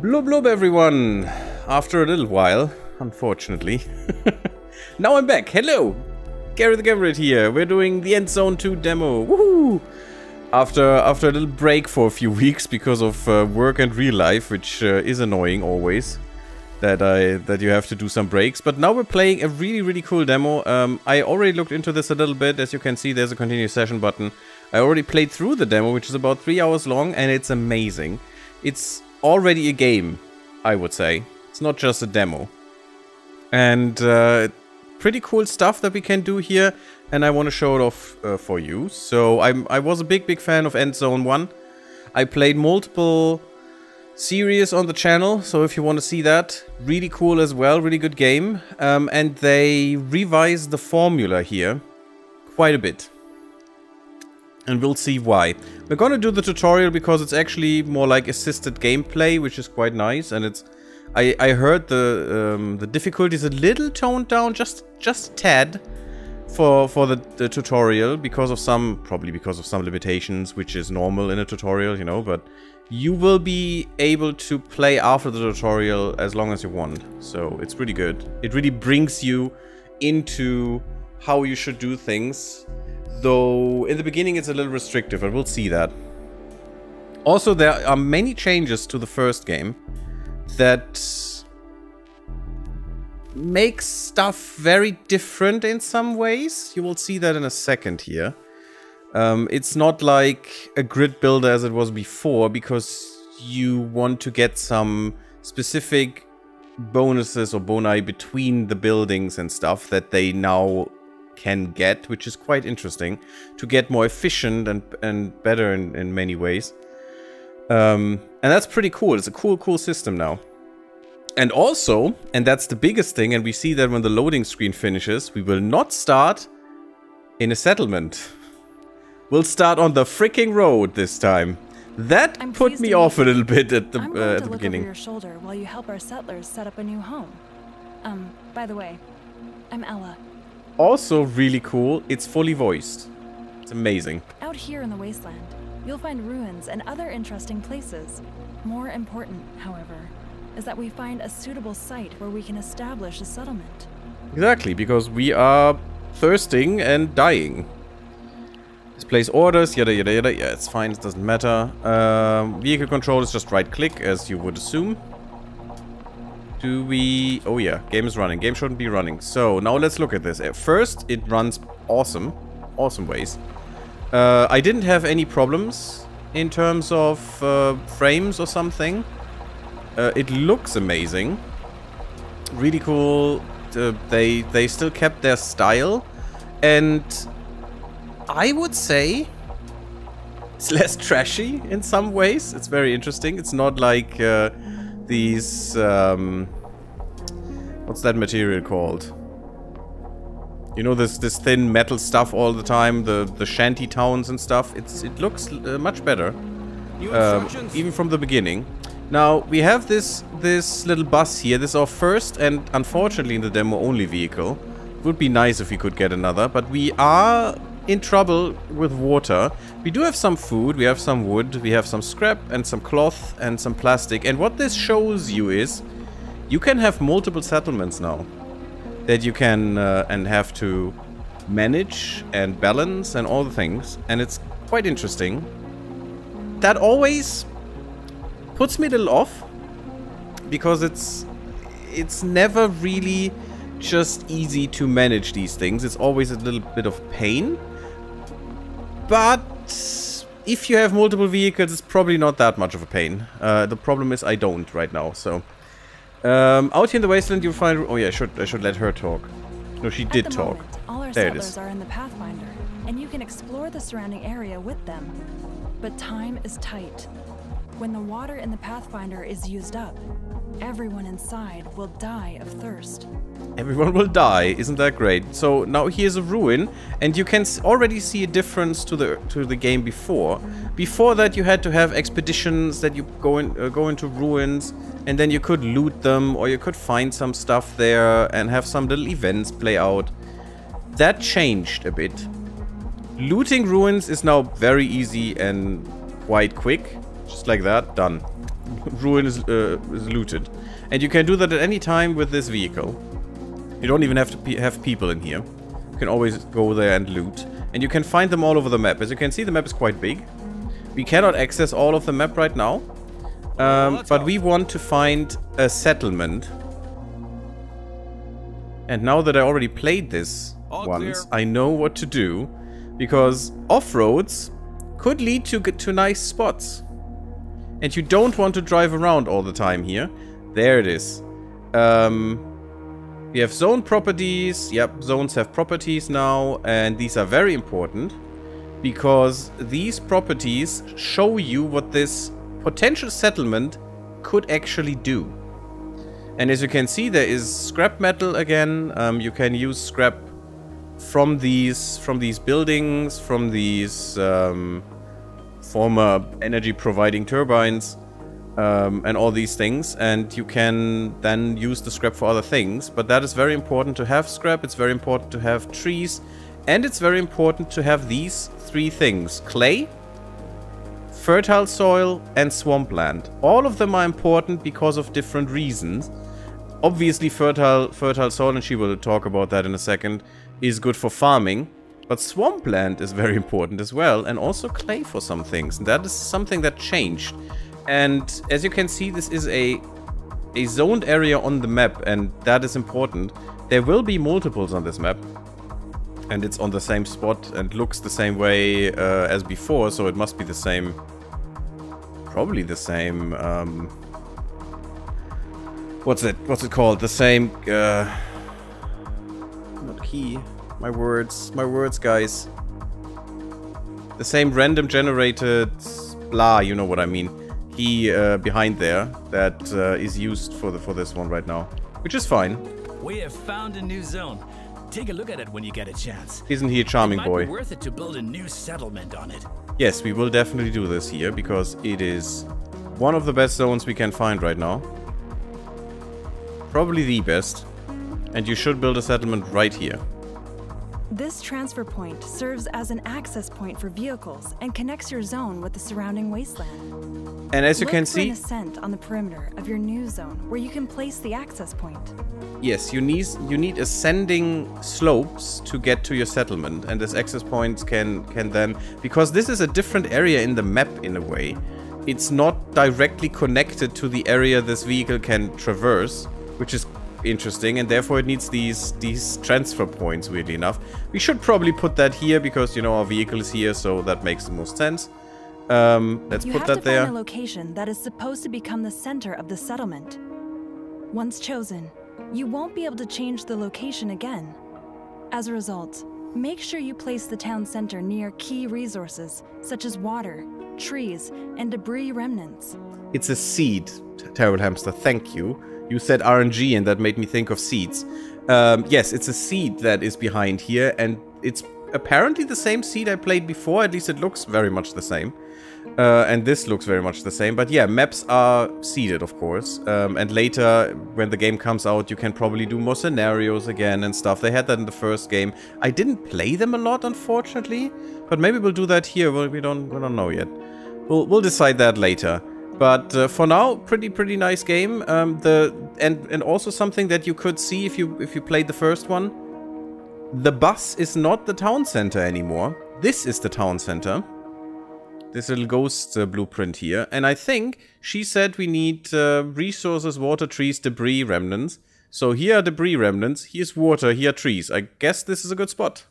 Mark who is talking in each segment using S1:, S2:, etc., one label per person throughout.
S1: Blub blub everyone! After a little while, unfortunately. Now I'm back! Hello! GaryTheGammarid here. We're doing the Endzone 2 demo. Woohoo! After a little break for a few weeks because of work and real life, which is annoying always. That you have to do some breaks. But now we're playing a really cool demo. I already looked into this a little bit. As you can see, there's a continue session button. I already played through the demo, which is about 3 hours long, and it's amazing. It's already a game, I would say. It's not just a demo. And pretty cool stuff that we can do here, and I want to show it off for you. So I was a big fan of Endzone 1. I played multiple series on the channel, so if you want to see that, really cool as well, really good game. And they revised the formula here quite a bit. And we'll see why. We're gonna do the tutorial because it's actually more like assisted gameplay, which is quite nice. And it's, I heard the difficulty is a little toned down, just a tad, for the tutorial because of probably because of some limitations, which is normal in a tutorial, you know. But you will be able to play after the tutorial as long as you want. So it's pretty good. It really brings you into how you should do things. Though in the beginning it's a little restrictive, and we'll see that. Also, there are many changes to the first game that make stuff very different in some ways. You will see that in a second here. It's not like a grid builder as it was before, because you want to get some specific bonuses or boni between the buildings and stuff that they now can get, which is quite interesting, to get more efficient and better in many ways. And that's pretty cool. It's a cool system now. And also, and that's the biggest thing, and we see that when the loading screen finishes, we will not start in a settlement. We'll start on the freaking road this time. That put me off a little bit at the beginning.
S2: I'm going to look over your shoulder while you help our settlers set up a new home. By the way, I'm Ella.
S1: Also really cool, it's fully voiced. It's amazing.
S2: Out here in the wasteland, you'll find ruins and other interesting places. More important, however, is that we find a suitable site where we can establish a settlement.
S1: Exactly, because we are thirsting and dying. Displays orders, yada yada yada. Yeah, it's fine, it doesn't matter. Vehicle control is just right click, as you would assume. Do we... Oh yeah, game is running. Game shouldn't be running. So, now let's look at this. At first, it runs awesome. Awesome ways. I didn't have any problems in terms of frames or something. It looks amazing. Really cool. They still kept their style. And I would say it's less trashy in some ways. It's very interesting. It's not like... these, what's that material called? You know, this thin metal stuff all the time, the shanty towns and stuff. It looks much better, even from the beginning. Now we have this little bus here. This is our first and unfortunately in the demo only vehicle. It would be nice if we could get another, but we are in trouble with water. We do have some food, we have some wood, we have some scrap and some cloth and some plastic. And what this shows you is you can have multiple settlements now that you can and have to manage and balance and all the things. And it's quite interesting. That always puts me a little off because it's never really just easy to manage these things. It's always a little bit of pain. But if you have multiple vehicles, it's probably not that much of a pain. The problem is I don't right now. So out here in the wasteland, you'll find. Oh yeah, I should let her talk. No, she did talk.
S2: Moment, all our
S1: there it
S2: settlers
S1: is.
S2: are in the Pathfinder, and you can explore the surrounding area with them. But time is tight. When the water in the Pathfinder is used up, everyone inside will die of thirst.
S1: Everyone will die, isn't that great? So now here's a ruin, and you can already see a difference to the game before. Before that, you had to have expeditions that you go into ruins, and then you could loot them, or you could find some stuff there and have some little events play out. That changed a bit. Looting ruins is now very easy and quite quick, just like that, done. ruin is looted. And you can do that at any time with this vehicle. You don't even have to have people in here. You can always go there and loot. And you can find them all over the map. As you can see, the map is quite big. We cannot access all of the map right now. But we want to find a settlement. And now that I already played this once, I know what to do. Because off-roads could lead to nice spots. And you don't want to drive around all the time here. There it is. We have zone properties. Yep, zones have properties now. And these are very important. Because these properties show you what this potential settlement could actually do. And as you can see, there is scrap metal again. You can use scrap from these buildings, from these former energy providing turbines, and all these things. And you can then use the scrap for other things. But that is very important to have scrap. It's very important to have trees. And it's very important to have these three things: clay, fertile soil, and swampland. All of them are important because of different reasons. Obviously, fertile soil, and she will talk about that in a second, is good for farming. But swampland is very important as well, and also clay for some things. That is something that changed. And as you can see, this is a zoned area on the map, and that is important. There will be multiples on this map. And it's on the same spot and looks the same way as before, so it must be the same. Probably the same. What's it called? The same. Not key. My words, guys. The same random generated blah. You know what I mean. Key behind there that is used for this one right now, which is fine.
S3: We have found a new zone. Take a look at it when you get a chance.
S1: Isn't he a charming boy?
S3: It might be worth it to build a new settlement on it.
S1: Yes, we will definitely do this here, because it is one of the best zones we can find right now. Probably the best. And you should build a settlement right here.
S2: This transfer point serves as an access point for vehicles and connects your zone with the surrounding wasteland.
S1: And as you can see,
S2: look for an ascent on the perimeter of your new zone where you can place the access point.
S1: Yes, you need ascending slopes to get to your settlement, and this access points can then, because this is a different area in the map in a way. It's not directly connected to the area this vehicle can traverse, which is interesting, and therefore it needs these transfer points, weirdly enough. We should probably put that here because, you know, our vehicle is here, so that makes the most sense. Let's put that there.
S2: You have to find a location that is supposed to become the center of the settlement. Once chosen, you won't be able to change the location again. As a result, make sure you place the town center near key resources such as water, trees, and debris remnants.
S1: It's a seed, Terrible Hamster, thank you. You said RNG and that made me think of seeds. Yes, it's a seed that is behind here, and it's apparently the same seed I played before, at least it looks very much the same. And this looks very much the same, but yeah, maps are seeded, of course. And later, when the game comes out, you can probably do more scenarios again and stuff. They had that in the first game. I didn't play them a lot, unfortunately, but maybe we'll do that here. Well, we don't know yet. We'll decide that later. But for now, pretty nice game. And also something that you could see if you played the first one. The bus is not the town center anymore. This is the town center. This little ghost blueprint here. And I think she said we need resources, water, trees, debris, remnants. So here are debris remnants, here's water, here are trees. I guess this is a good spot.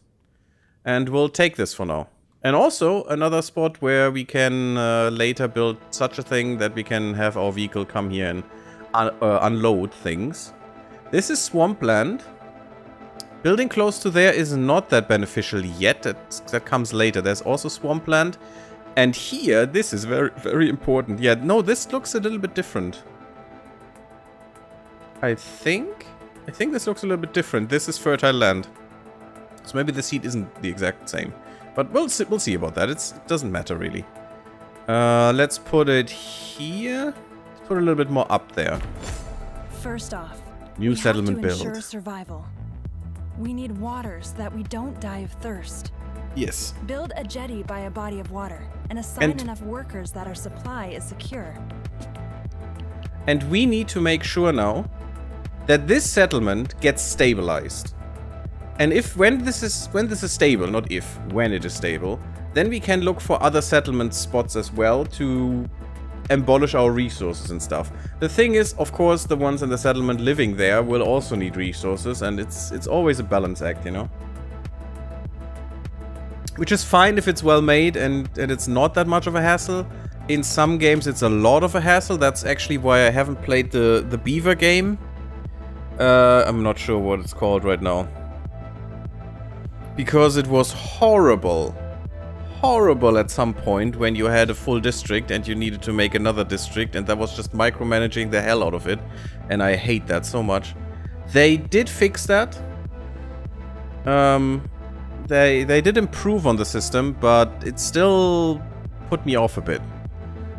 S1: And we'll take this for now. And also another spot where we can later build such a thing that we can have our vehicle come here and unload things. This is swampland. Building close to there is not that beneficial yet. That comes later. There's also swampland. And here, this is very important. Yeah, no, this looks a little bit different. I think this looks a little bit different. This is fertile land. So maybe the seed isn't the exact same. But we'll see about that. It doesn't matter, really. Let's put it here. Let's put a little bit more up there.
S2: First off,
S1: new settlement build.
S2: Ensure survival. We need water so that we don't die of thirst.
S1: Yes.
S2: Build a jetty by a body of water and assign enough workers that our supply is secure.
S1: And we need to make sure now that this settlement gets stabilized. And when this is stable, not if, when it is stable, then we can look for other settlement spots as well to abolish our resources and stuff. The thing is, of course, the ones in the settlement living there will also need resources, and it's always a balance act, you know? Which is fine if it's well made and it's not that much of a hassle. In some games it's a lot of a hassle. That's actually why I haven't played the Beaver game. I'm not sure what it's called right now. Because it was horrible. Horrible at some point when you had a full district and you needed to make another district, and that was just micromanaging the hell out of it. And I hate that so much. They did fix that. They did improve on the system, but it still put me off a bit.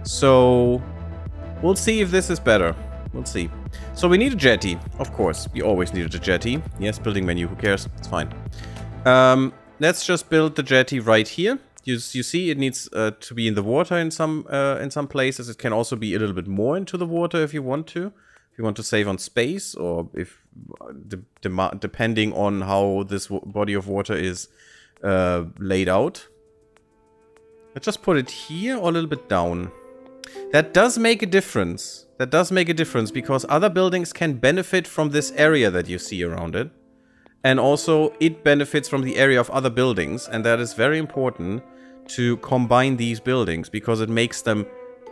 S1: So we'll see if this is better. We'll see. So we need a jetty, of course. We always needed a jetty. Yes, building menu, who cares? It's fine. Let's just build the jetty right here. You see, it needs to be in the water in some places. It can also be a little bit more into the water if you want to. If you want to save on space, or if depending on how this body of water is laid out. Let's just put it here or a little bit down. That does make a difference. That does make a difference because other buildings can benefit from this area that you see around it. And also, it benefits from the area of other buildings, and that is very important to combine these buildings, because it makes them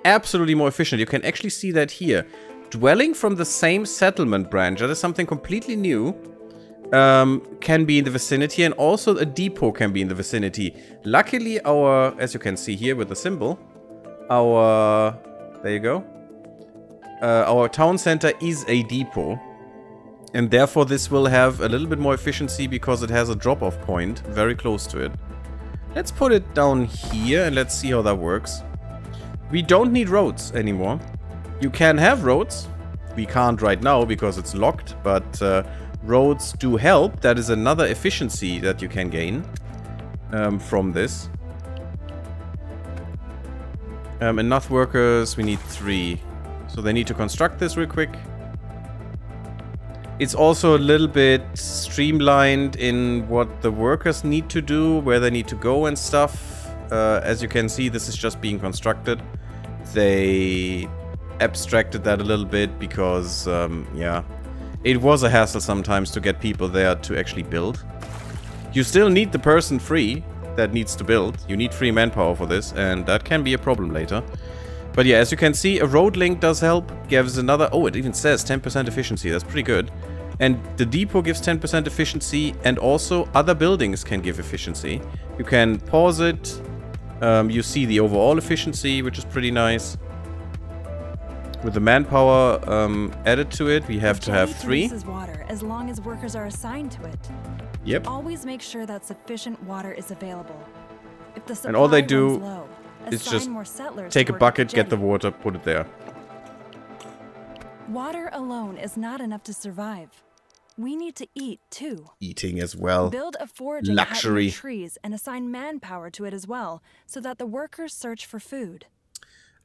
S1: absolutely more efficient. You can actually see that here. Dwelling from the same settlement branch, that is something completely new, can be in the vicinity, and also a depot can be in the vicinity. Luckily, as you can see here with the symbol, there you go, our town center is a depot. And therefore this will have a little bit more efficiency because it has a drop-off point very close to it. Let's put it down here and let's see how that works. We don't need roads anymore. You can have roads. We can't right now because it's locked, but roads do help. That is another efficiency that you can gain from this. Enough workers, we need 3. So they need to construct this real quick. It's also a little bit streamlined in what the workers need to do, where they need to go and stuff. As you can see, this is just being constructed. They abstracted that a little bit because, yeah, it was a hassle sometimes to get people there to actually build. You still need the person free that needs to build. You need free manpower for this, and that can be a problem later. But yeah, as you can see, a road link does help. Gives another... Oh, it even says 10% efficiency. That's pretty good. And the depot gives 10% efficiency, and also other buildings can give efficiency. You can pause it. You see the overall efficiency, which is pretty nice. With the manpower added to it, we have to have 3.
S2: Water as long as workers are assigned to it.
S1: Yep.
S2: Always make sure that sufficient water is available. If the supply
S1: and all they do
S2: runs low,
S1: is just
S2: more settlers
S1: take a
S2: to
S1: bucket,
S2: work
S1: get the water, put it there.
S2: Water alone is not enough to survive. We need to eat too.
S1: Eating as well.
S2: Build a foraging
S1: luxury
S2: hut in the trees and assign manpower to it as well, so that the workers search for food.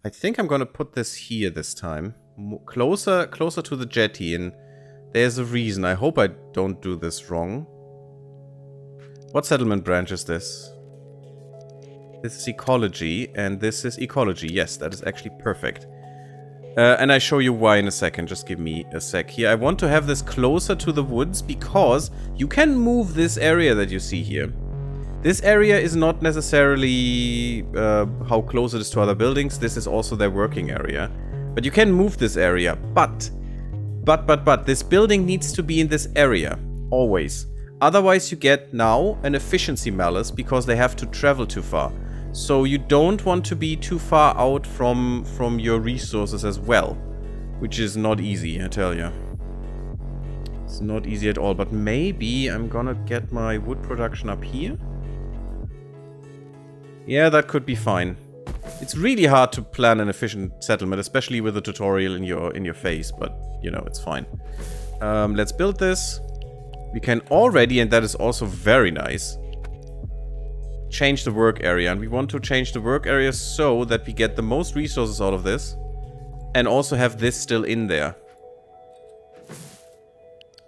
S1: I think I'm gonna put this here this time, closer to the jetty, and there's a reason. I hope I don't do this wrong. What settlement branch is this? This is ecology, and this is ecology. Yes, that is actually perfect. And I show you why in a second. Just give me a sec here. I want to have this closer to the woods because you can move this area that you see here. This area is not necessarily how close it is to other buildings. This is also their working area. But you can move this area. But this building needs to be in this area. Always. Otherwise you get now an efficiency malus because they have to travel too far. So you don't want to be too far out from your resources as well. Which is not easy, I tell you. It's not easy at all. But maybe I'm gonna get my wood production up here. Yeah, that could be fine. It's really hard to plan an efficient settlement, especially with a tutorial in your face, but you know, it's fine. Let's build this. We can already, and that is also very nice, change the work area. And we want to change the work area so that we get the most resources out of this and also have this still in there.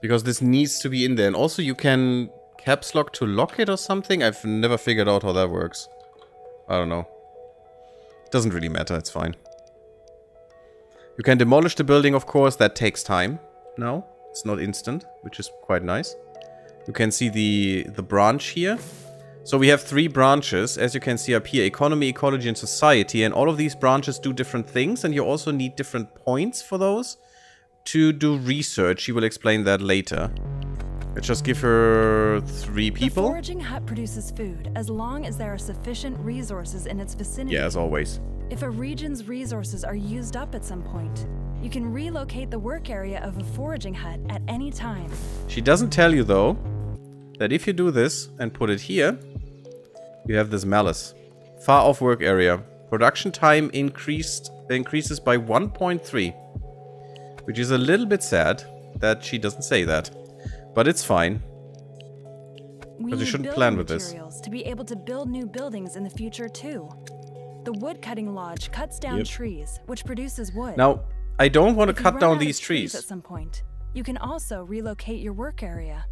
S1: Because this needs to be in there. And also you can caps lock to lock it or something. I've never figured out how that works. I don't know. It doesn't really matter, it's fine. You can demolish the building, of course. That takes time. No, it's not instant, which is quite nice. You can see the branch here. So we have 3 branches, as you can see up here. Economy, ecology, and society. And all of these branches do different things. And you also need different points for those to do research. She will explain that later. Let's just give her 3 people.
S2: The foraging hut produces food as long as there are sufficient resources in its vicinity.
S1: Yeah, as always.
S2: If a region's resources are used up at some point, you can relocate the work area of a foraging hut at any time.
S1: She doesn't tell you, though, that if you do this and put it here, you have this malice. Far off work area. Production time increases by 1.3. Which is a little bit sad that she doesn't say that. But it's fine. Because you shouldn't plan with this.
S2: To be able to build new buildings in the future too. The woodcutting lodge cuts down trees, which produces wood.
S1: Now, I don't want to cut down these trees.
S2: At some point, you can also relocate your work area.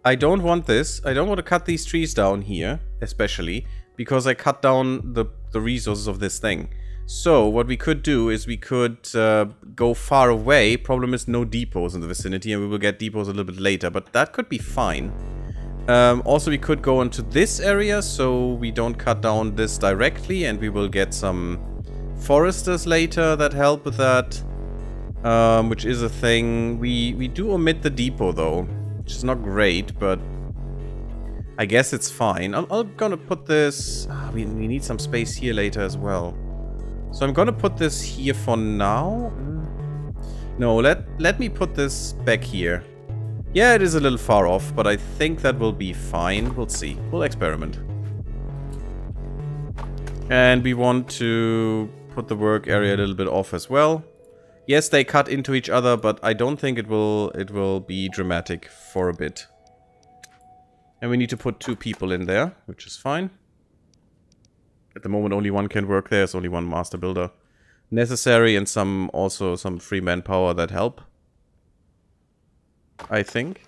S1: I don't want this. I don't want to cut these trees down here, especially, because I cut down the resources of this thing. So, what we could do is we could go far away. Problem is no depots in the vicinity, and we will get depots a little bit later, but that could be fine. Also, we could go into this area, so we don't cut down this directly, and we will get some foresters later that help with that, which is a thing. We do omit the depot, though, which is not great, but I guess it's fine. I'm gonna put this... we need some space here later as well. So I'm gonna put this here for now. No, let me put this back here. Yeah, it is a little far off, but I think that will be fine. We'll see. We'll experiment. And we want to put the work area a little bit off as well. Yes, they cut into each other, but I don't think it will be dramatic for a bit. And we need to put 2 people in there, which is fine. At the moment, only 1 can work there. There's only 1 master builder necessary, and also some free manpower that help. I think.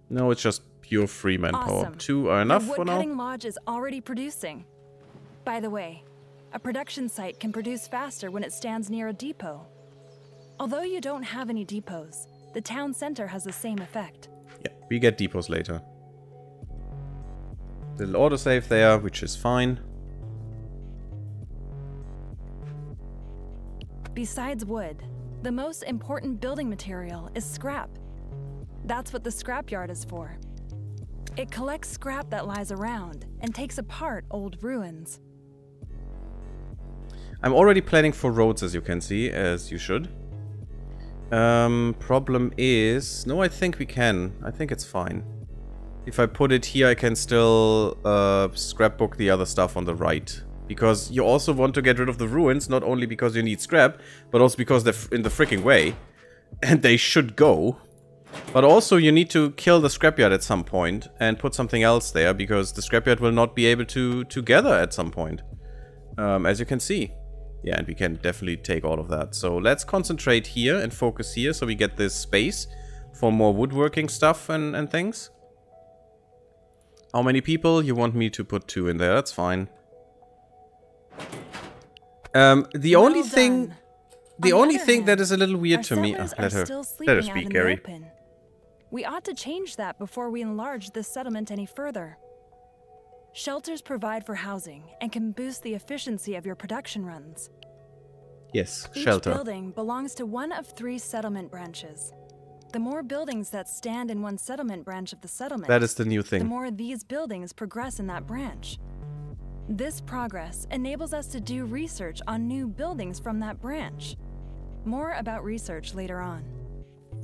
S1: No, it's just pure free manpower.
S2: Awesome.
S1: 2 are enough for now.
S2: The woodcutting lodge is already producing. By the way, a production site can produce faster when it stands near a depot. Although you don't have any depots, the town center has the same effect.
S1: Yeah, we get depots later. Little autosave there, which is fine.
S2: Besides wood, the most important building material is scrap. That's what the scrapyard is for. It collects scrap that lies around and takes apart old ruins.
S1: I'm already planning for roads, as you can see, as you should. Problem is... No, I think we can. I think it's fine. If I put it here, I can still scrapbook the other stuff on the right. Because you also want to get rid of the ruins, not only because you need scrap, but also because they're in the freaking way. And they should go. But also you need to kill the scrapyard at some point and put something else there, because the scrapyard will not be able to gather at some point. As you can see. Yeah, and we can definitely take all of that. So let's concentrate here and focus here so we get this space for more woodworking stuff and things. How many people? You want me to put 2 in there, that's fine. The only thing that is a little weird to me... let her speak, Gary.
S2: We ought to change that before we enlarge this settlement any further. Shelters provide for housing and can boost the efficiency of your production runs.
S1: Yes, shelter.
S2: Each building belongs to one of 3 settlement branches. The more buildings that stand in one settlement branch of the settlement,
S1: that is the new thing.
S2: The more these buildings progress in that branch. This progress enables us to do research on new buildings from that branch. More about research later on.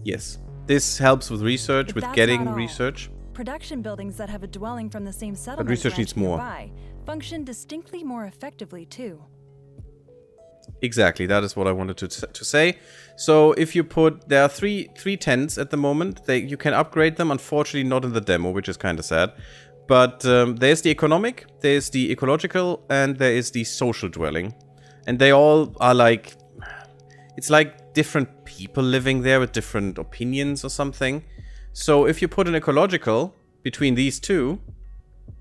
S1: Yes, this helps with research, with getting research.
S2: Production buildings that have a dwelling from the same settlement
S1: but research needs more.
S2: Nearby function distinctly more effectively too.
S1: Exactly, that is what I wanted to say. So if you put, there are three tents at the moment. You can upgrade them, unfortunately not in the demo, which is kind of sad. But there's the economic, there's the ecological, and there is the social dwelling. And they all are like... It's like different people living there with different opinions or something. So if you put an ecological between these two,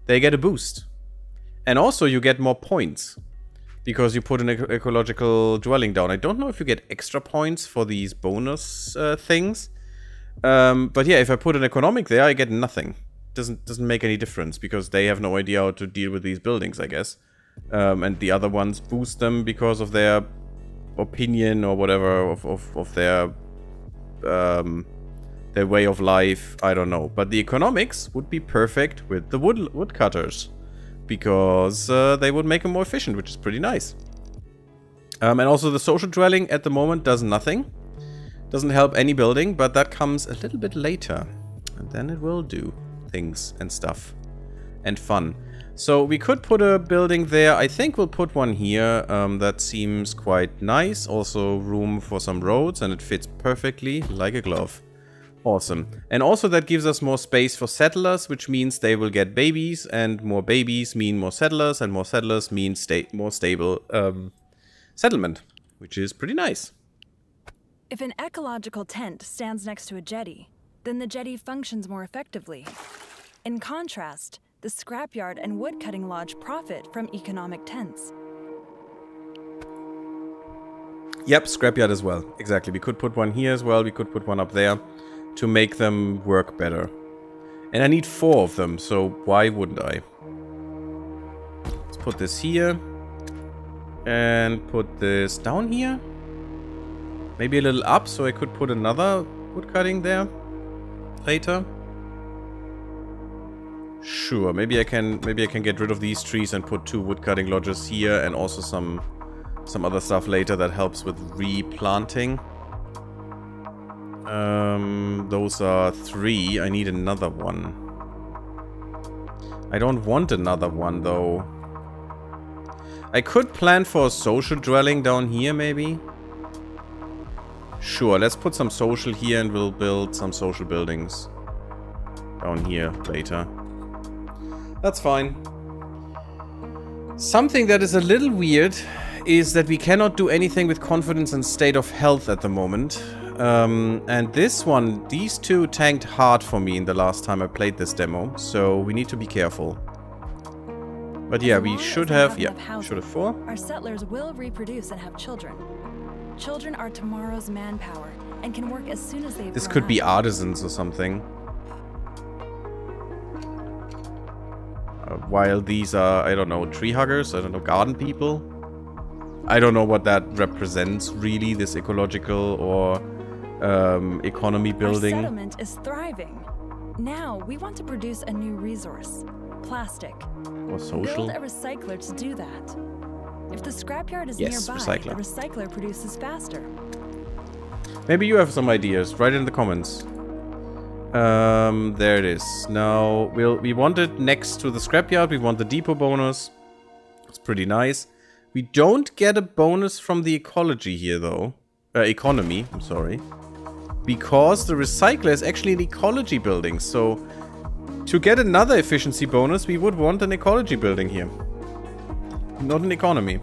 S1: they get a boost. And also you get more points. Because you put an ecological dwelling down. I don't know if you get extra points for these bonus things. But yeah, if I put an economic there, I get nothing. Doesn't make any difference. Because they have no idea how to deal with these buildings, I guess. And the other ones boost them because of their opinion or whatever of their way of life. I don't know. But the economics would be perfect with the woodcutters. Because they would make them more efficient, which is pretty nice. And also the social dwelling at the moment does nothing. Doesn't help any building, but that comes a little bit later. And then it will do things and stuff. And fun. So we could put a building there. I think we'll put one here. That seems quite nice. Also room for some roads, and it fits perfectly like a glove. Awesome. And also that gives us more space for settlers, which means they will get babies, and more babies mean more settlers, and more settlers mean more stable settlement, which is pretty nice.
S2: If an ecological tent stands next to a jetty, then the jetty functions more effectively. In contrast, the scrapyard and woodcutting lodge profit from economic tents.
S1: Yep, scrapyard as well. Exactly. We could put one here as well. We could put one up there to make them work better. And I need 4 of them, so why wouldn't I? Let's put this here. And put this down here. Maybe a little up, so I could put another woodcutting there later. Sure, maybe I can get rid of these trees and put 2 woodcutting lodges here, and also some other stuff later that helps with replanting. Those are 3. I need another one. I don't want another one though. I could plan for a social dwelling down here maybe. Sure, let's put some social here and we'll build some social buildings down here later. That's fine. Something that is a little weird is that we cannot do anything with confidence and state of health at the moment. And this one, these 2 tanked hard for me in the last time I played this demo, so we need to be careful. But yeah, we should have, should have 4.
S2: Our settlers will reproduce and have children. Children are tomorrow's manpower and can work as soon as they've
S1: This could be artisans or something. While these are, I don't know, tree huggers, I don't know, garden people. I don't know what that represents really, this ecological or economy building.
S2: Our settlement is thriving. Now we want to produce a new resource, plastic.
S1: Or social.
S2: Build a recycler to do that. If the scrapyard is
S1: yes,
S2: nearby,
S1: recycler.
S2: the recycler produces faster.
S1: Maybe you have some ideas. Write it in the comments. There it is. Now we want it next to the scrapyard. We want the depot bonus. It's pretty nice. We don't get a bonus from the ecology here though. Economy, I'm sorry. Because the recycler is actually an ecology building. So to get another efficiency bonus, we would want an ecology building here. Not an economy.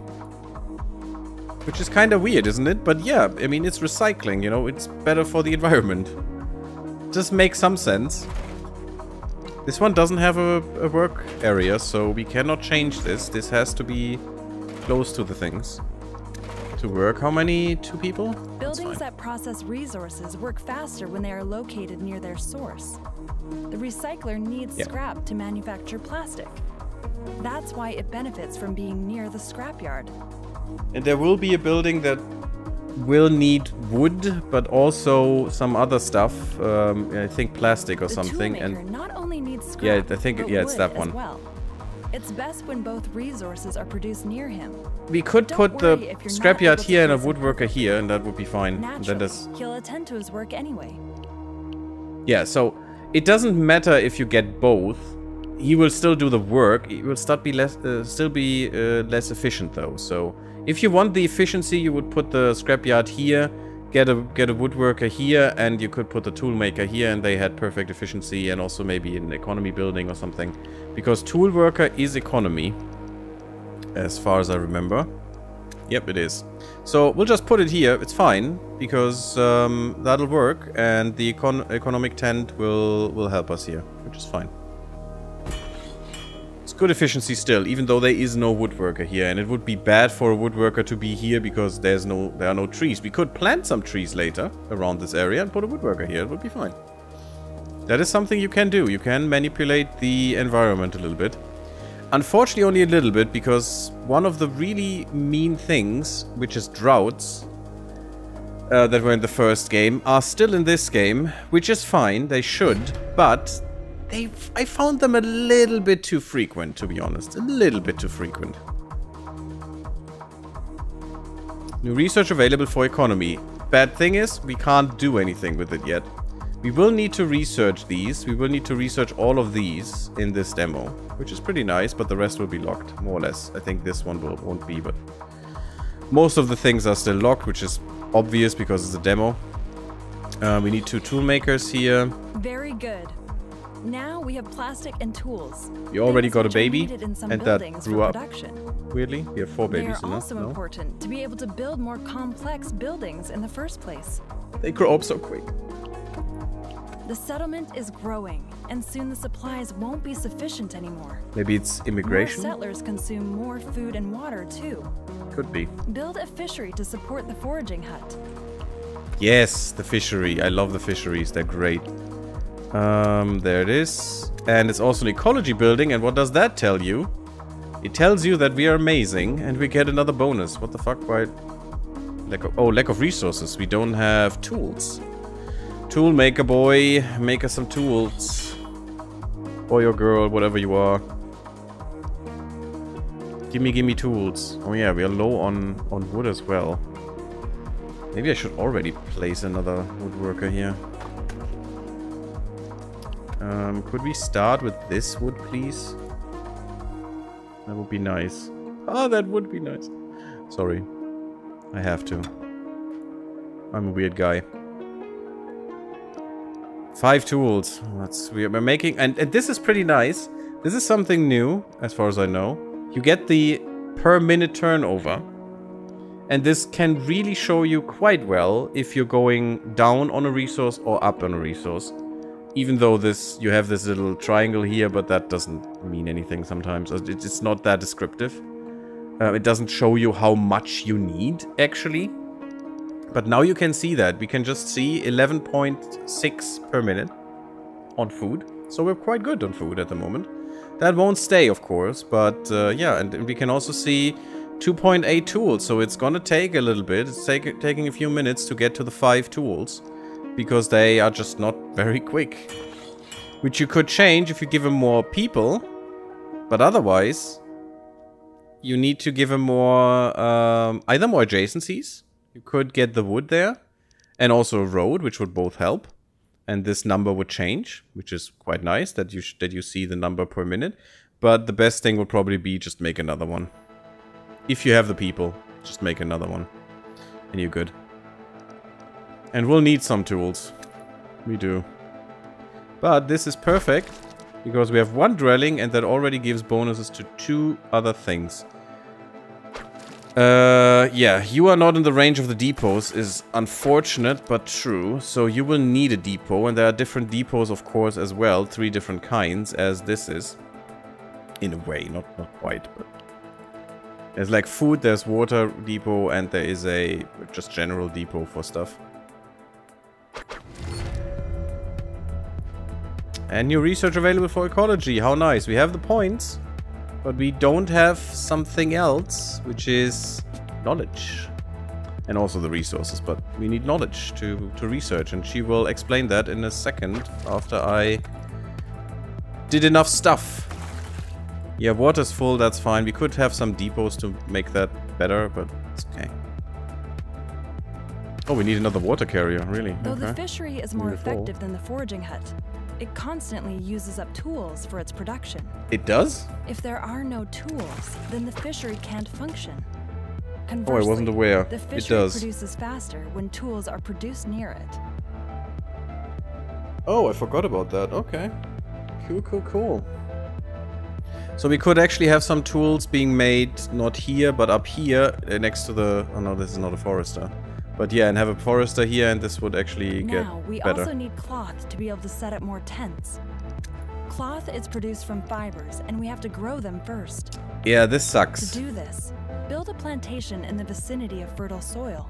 S1: Which is kind of weird, isn't it? But yeah, I mean, it's recycling, you know, it's better for the environment. Just makes some sense. This one doesn't have a work area, so we cannot change this. This has to be close to the things to work. How many? 2 people?
S2: Buildings that process resources work faster when they are located near their source. The recycler needs scrap to manufacture plastic. That's why it benefits from being near the scrapyard.
S1: And there will be a building that will need wood, but also some other stuff. I think plastic or something. And
S2: not only needs scrap,
S1: yeah, I think it's that one.
S2: Well. It's best when both resources are produced near him.
S1: We could put the scrapyard here and a woodworker here, and that would be fine.
S2: Naturally, he'll attend to his work anyway.
S1: Yeah, so it doesn't matter if you get both. He will still do the work. He will still be less efficient though. So if you want the efficiency, you would put the scrapyard here, get a woodworker here, and you could put the toolmaker here, and they had perfect efficiency, and also maybe an economy building or something. Because tool worker is economy, as far as I remember. Yep, it is. So we'll just put it here. It's fine, because that'll work, and the economic tent will help us here, which is fine. It's good efficiency still, even though there is no woodworker here, and it would be bad for a woodworker to be here because there are no trees. We could plant some trees later around this area and put a woodworker here. It would be fine. That is something you can do. You can manipulate the environment a little bit. Unfortunately, only a little bit, because one of the really mean things, which is droughts, that were in the first game, are still in this game, which is fine. They should, but I found them a little bit too frequent, to be honest. A little bit too frequent. New research available for economy. Bad thing is, we can't do anything with it yet. We will need to research these. We will need to research all of these in this demo, which is pretty nice, but the rest will be locked, more or less. I think this one won't be, but most of the things are still locked, which is obvious because it's a demo. We need 2 tool makers here.
S2: Very good. Now we have plastic and tools.
S1: You already got a baby,
S2: and
S1: that grew up.
S2: Production.
S1: Weirdly, we have 4 babies.
S2: They are also important to be able to build more complex buildings in the first place.
S1: They grow up so quick.
S2: The settlement is growing, and soon the supplies won't be sufficient anymore.
S1: Maybe it's immigration?
S2: More settlers consume more food and water, too.
S1: Could be.
S2: Build a fishery to support the foraging hut.
S1: Yes, the fishery. I love the fisheries. They're great. There it is. And it's also an ecology building, and what does that tell you? It tells you that we are amazing, and we get another bonus. What the fuck? Why? Lack of resources. We don't have tools. Tool maker boy, make us some tools. Boy or girl, whatever you are. Gimme tools. Oh yeah, we are low on wood as well. Maybe I should already place another woodworker here. Could we start with this wood, please? That would be nice. Oh, that would be nice. Sorry. I have to. I'm a weird guy. 5 tools. We're making, and this is pretty nice. This is something new, as far as I know. You get the per minute turnover, and this can really show you quite well if you're going down on a resource or up on a resource. Even though you have this little triangle here, but that doesn't mean anything sometimes. It's not that descriptive. It doesn't show you how much you need, actually. But now you can see that. We can just see 11.6 per minute on food. So we're quite good on food at the moment. That won't stay, of course. But yeah, and we can also see 2.8 tools. So it's gonna take a little bit. It's taking a few minutes to get to the 5 tools. Because they are just not very quick. Which you could change if you give them more people. But otherwise, you need to give them more, either more adjacencies. You could get the wood there, and also a road, which would both help. And this number would change, which is quite nice that you see the number per minute. But the best thing would probably be just make another one. If you have the people, just make another one. And you're good. And we'll need some tools. We do. But this is perfect, because we have 1 dwelling, and that already gives bonuses to 2 other things. Yeah, you are not in the range of the depots is unfortunate, but true. So you will need a depot, and there are different depots, of course, as well. 3 different kinds, as this is. In a way, not quite, but... There's like food, there's water depot, and there is a just general depot for stuff. And new research available for ecology. How nice. We have the points. But we don't have something else, which is knowledge. And also the resources, but we need knowledge to research. And she will explain that in a second after I did enough stuff. Yeah, water's full, that's fine. We could have some depots to make that better, but it's okay. Oh, we need another water carrier, really.
S2: Though the fishery is more effective than the foraging hut, it constantly uses up tools for its production.
S1: It does?
S2: If there are no tools, then the fishery can't function.
S1: Oh, I wasn't aware.
S2: The fishery produces faster when tools are produced near it.
S1: Oh, I forgot about that. Okay. Cool. So we could actually have some tools being made, not here, but up here, next to the... Oh no, this is not a forester. But yeah, and have a forester here, and this would actually get
S2: Now, we
S1: better.
S2: also need cloth to be able to set up more tents. Cloth is produced from fibers, and we have to grow them first.
S1: Yeah, this
S2: To
S1: sucks.
S2: do this, build a plantation in the vicinity of fertile soil.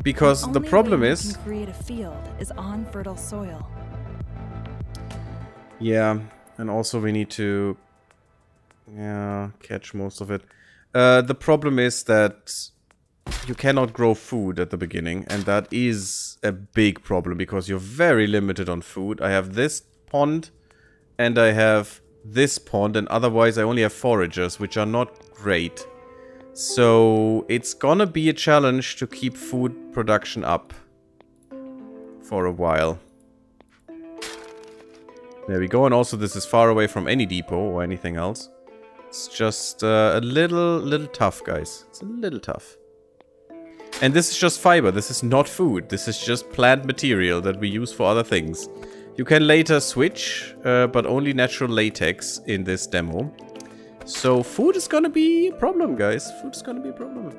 S1: Because the problem
S2: way
S1: is...
S2: you can create a field is on fertile soil.
S1: Yeah, and also we need to... Yeah, catch most of it. The problem is that you cannot grow food at the beginning, and that is a big problem because you're very limited on food. I have this pond, and I have this pond, and otherwise I only have foragers, which are not great. So it's gonna be a challenge to keep food production up for a while. There we go, and also this is far away from any depot or anything else. It's just a little tough, guys. It's a little tough. And this is just fiber. This is not food. This is just plant material that we use for other things. You can later switch, but only natural latex in this demo. So food is gonna be a problem, guys. Food is gonna be a problem.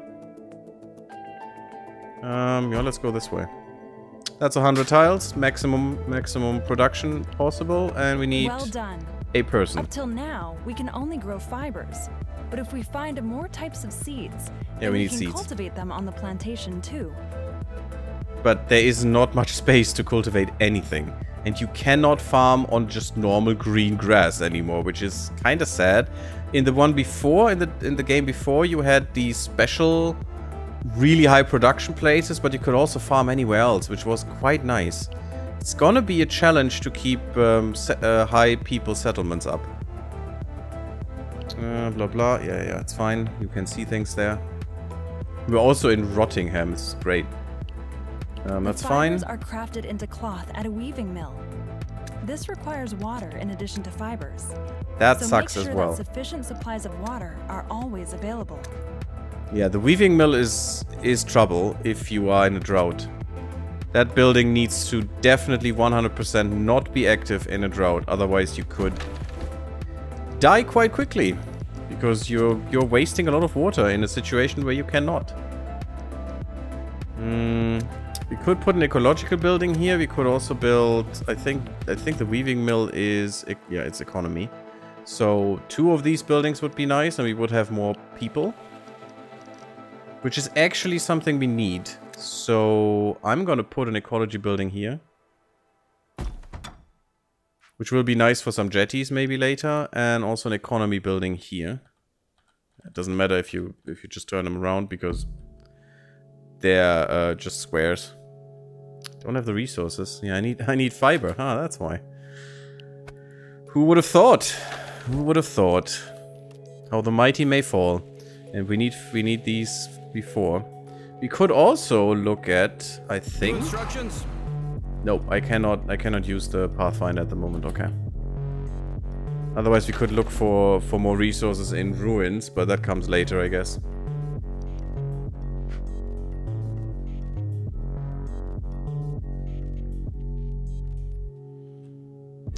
S1: Yeah, let's go this way. That's 100 tiles, maximum production possible, and we need
S2: Well done.
S1: a person.
S2: Up till now, we can only grow fibers. But if we find more types of seeds, then
S1: we
S2: we
S1: need
S2: can
S1: seeds.
S2: cultivate them on the plantation too.
S1: But there is not much space to cultivate anything. And you cannot farm on just normal green grass anymore, which is kind of sad. In the one before, in the game before, you had these special, really high production places, but you could also farm anywhere else, which was quite nice. It's gonna be a challenge to keep high people settlements up. Blah blah, yeah, it's fine. You can see things there. We're also in Rottingham, this is great. That's fine.
S2: Fibers are crafted into cloth at a weaving mill. This requires water in addition to fibers.
S1: That
S2: So
S1: sucks
S2: make
S1: as
S2: sure
S1: well.
S2: that sufficient supplies of water are always available.
S1: Yeah, the weaving mill is trouble if you are in a drought. That building needs to definitely 100% not be active in a drought, otherwise you could die quite quickly. Because you're wasting a lot of water in a situation where you cannot. We could put an ecological building here. We could also build... I think the weaving mill is... Yeah, it's economy. So 2 of these buildings would be nice, and we would have more people. Which is actually something we need. So I'm gonna put an ecology building here. Which will be nice for some jetties maybe later. And also an economy building here. It doesn't matter if you just turn them around because they're just squares. Don't have the resources. Yeah, I need fiber. Ah, that's why. Who would have thought? Who would have thought? How the mighty may fall. And we need these before. We could also look at, I think.
S3: Instructions?
S1: Nope, I cannot use the Pathfinder at the moment, okay. Otherwise we could look for more resources in ruins, but that comes later, I guess.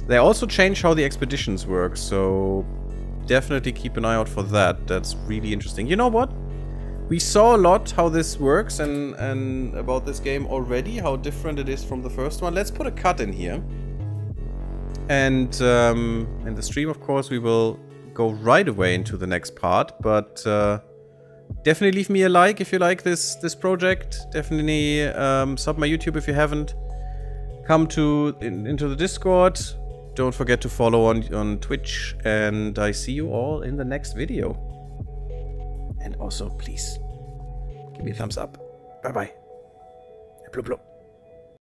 S1: They also changed how the expeditions work, so definitely keep an eye out for that. That's really interesting. You know what? We saw a lot how this works and about this game already, how different it is from the first one. Let's put a cut in here. And in the stream, of course, we will go right away into the next part. But definitely leave me a like if you like this project. Definitely sub my YouTube if you haven't. Come into the Discord. Don't forget to follow on Twitch. And I see you all in the next video. And also, please, give me a thumbs up. Bye-bye. Blub blub.